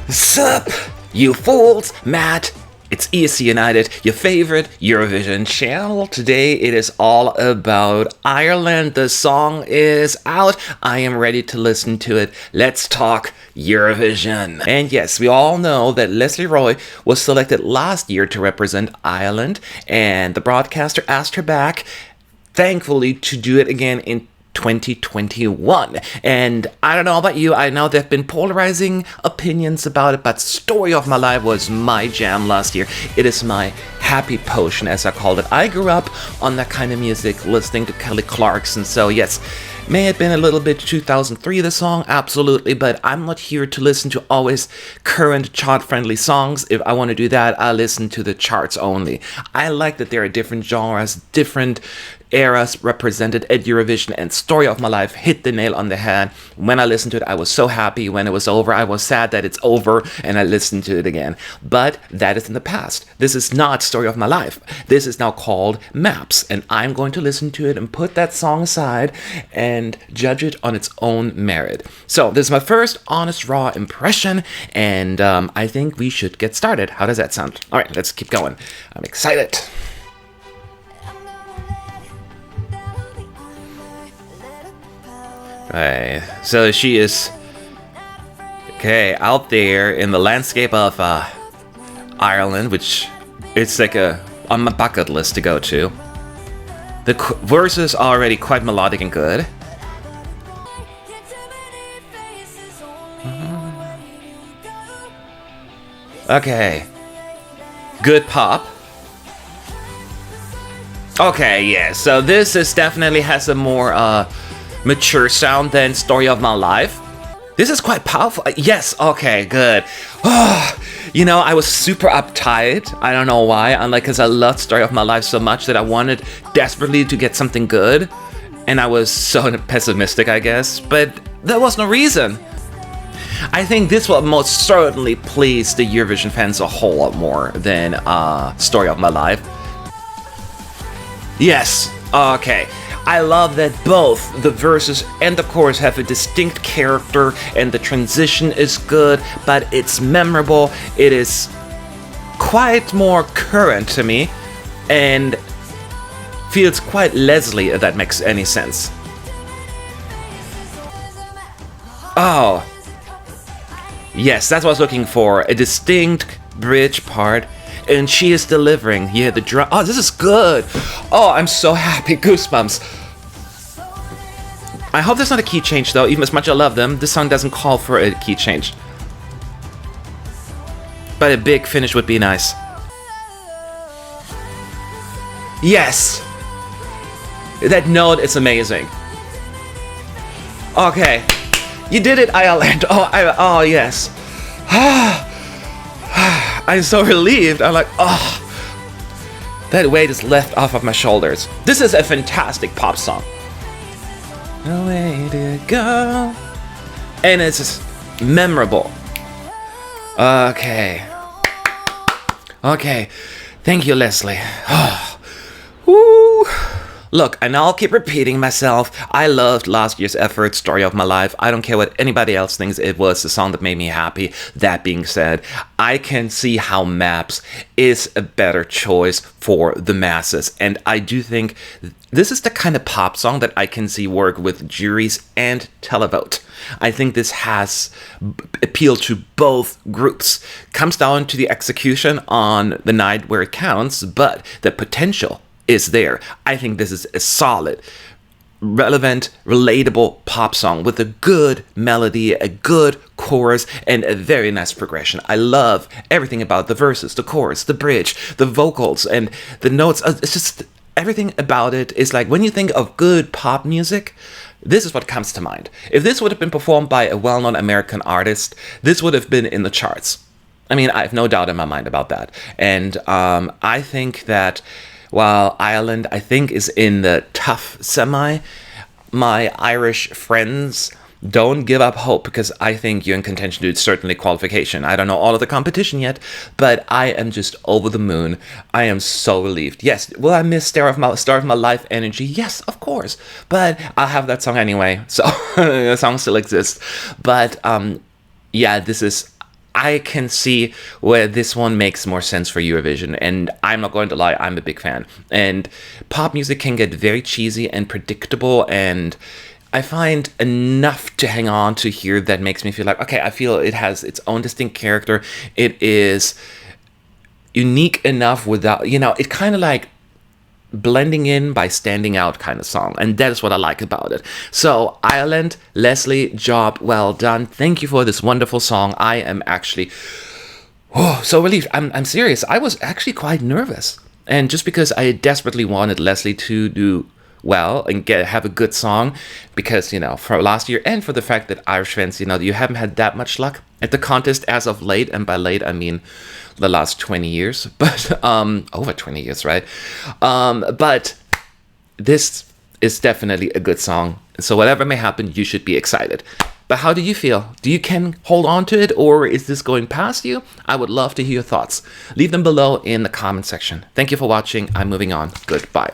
Sup, you fools, Matt. It's ESC United, your favorite Eurovision channel. Today it is all about Ireland. The song is out. I am ready to listen to it. Let's talk Eurovision. And yes, we all know that Lesley Roy was selected last year to represent Ireland, and the broadcaster asked her back, thankfully, to do it again in 2021. And I don't know about you, I know there have been polarizing opinions about it, but Story of My Life was my jam last year. It is my happy potion, as I called it. I grew up on that kind of music, listening to Kelly Clarkson, so yes, may have been a little bit 2003 the song, absolutely, but I'm not here to listen to always current chart-friendly songs. If I want to do that, I listen to the charts only. I like that there are different genres, different eras represented at Eurovision, and Story of My Life hit the nail on the head. When I listened to it, I was so happy. When it was over, I was sad that it's over, and I listened to it again. But that is in the past. This is not Story of My Life. This is now called Maps, and I'm going to listen to it and put that song aside and judge it on its own merit. So this is my first honest, raw impression, and I think we should get started. How does that sound? All right, let's keep going. I'm excited. Right, so she is out there in the landscape of Ireland, which it's like on my bucket list to go to. The verses are already quite melodic and good. Okay, good pop. Okay, yeah, so this is definitely has a more mature sound than Story of My Life. This is quite powerful. Yes, okay, good. You know, I was super uptight. I don't know why. Because I loved Story of My Life so much that I wanted desperately to get something good. And I was so pessimistic, I guess. But there was no reason. I think this will most certainly please the Eurovision fans a whole lot more than Story of My Life. Yes, okay. I love that both the verses and the chorus have a distinct character, and the transition is good, but it's memorable. It is quite more current to me, and feels quite Lesley, if that makes any sense. Oh, yes, that's what I was looking for. A distinct bridge part. And she is delivering. Yeah, the drum. Oh, this is good. Oh, I'm so happy. Goosebumps. I hope there's not a key change, though. Even as much as I love them, this song doesn't call for a key change. But a big finish would be nice. Yes! That note is amazing. Okay. You did it, Ireland. Oh, yes. I'm so relieved. I'm like, oh, that weight is left off of my shoulders. This is a fantastic pop song. No way to go. And it's just memorable. Okay. Thank you, Lesley. Oh. Woo. Look, and I'll keep repeating myself. I loved last year's effort, Story of My Life. I don't care what anybody else thinks. It was the song that made me happy. That being said, I can see how Maps is a better choice for the masses. And I do think this is the kind of pop song that I can see work with juries and televote. I think this has appeal to both groups. Comes down to the execution on the night where it counts, but the potential is there. I think this is a solid, relevant, relatable pop song with a good melody, a good chorus, and a very nice progression. I love everything about the verses, the chorus, the bridge, the vocals, and the notes. It's just everything about it is like when you think of good pop music, this is what comes to mind. If this would have been performed by a well-known American artist, this would have been in the charts. I mean, I have no doubt in my mind about that. And I think that while Ireland, I think, is in the tough semi, my Irish friends don't give up hope, because I think you're in contention to certainly qualification. I don't know all of the competition yet, but I am just over the moon. I am so relieved. Yes, will I miss Star of My Life energy? Yes, of course. But I'll have that song anyway, so the song still exists. But yeah, this is... I can see where this one makes more sense for Eurovision, and I'm not going to lie, I'm a big fan. And pop music can get very cheesy and predictable, and I find enough to hang on to here that makes me feel like, okay, I feel it has its own distinct character. It is unique enough without, it kind of like blending in by standing out kind of song, and that is what I like about it. So Ireland, Lesley, job well done. Thank you for this wonderful song. I am actually so relieved. I'm serious. I was actually quite nervous, and just because I desperately wanted Lesley to do well and have a good song, because for last year, and for the fact that Irish fans, you haven't had that much luck at the contest as of late, and by late I mean the last 20 years, but over 20 years, right? But this is definitely a good song, so whatever may happen, you should be excited. But how do you feel? Do you can hold on to it, or is this going past you? I would love to hear your thoughts. Leave them below in the comment section. Thank you for watching. I'm moving on. Goodbye.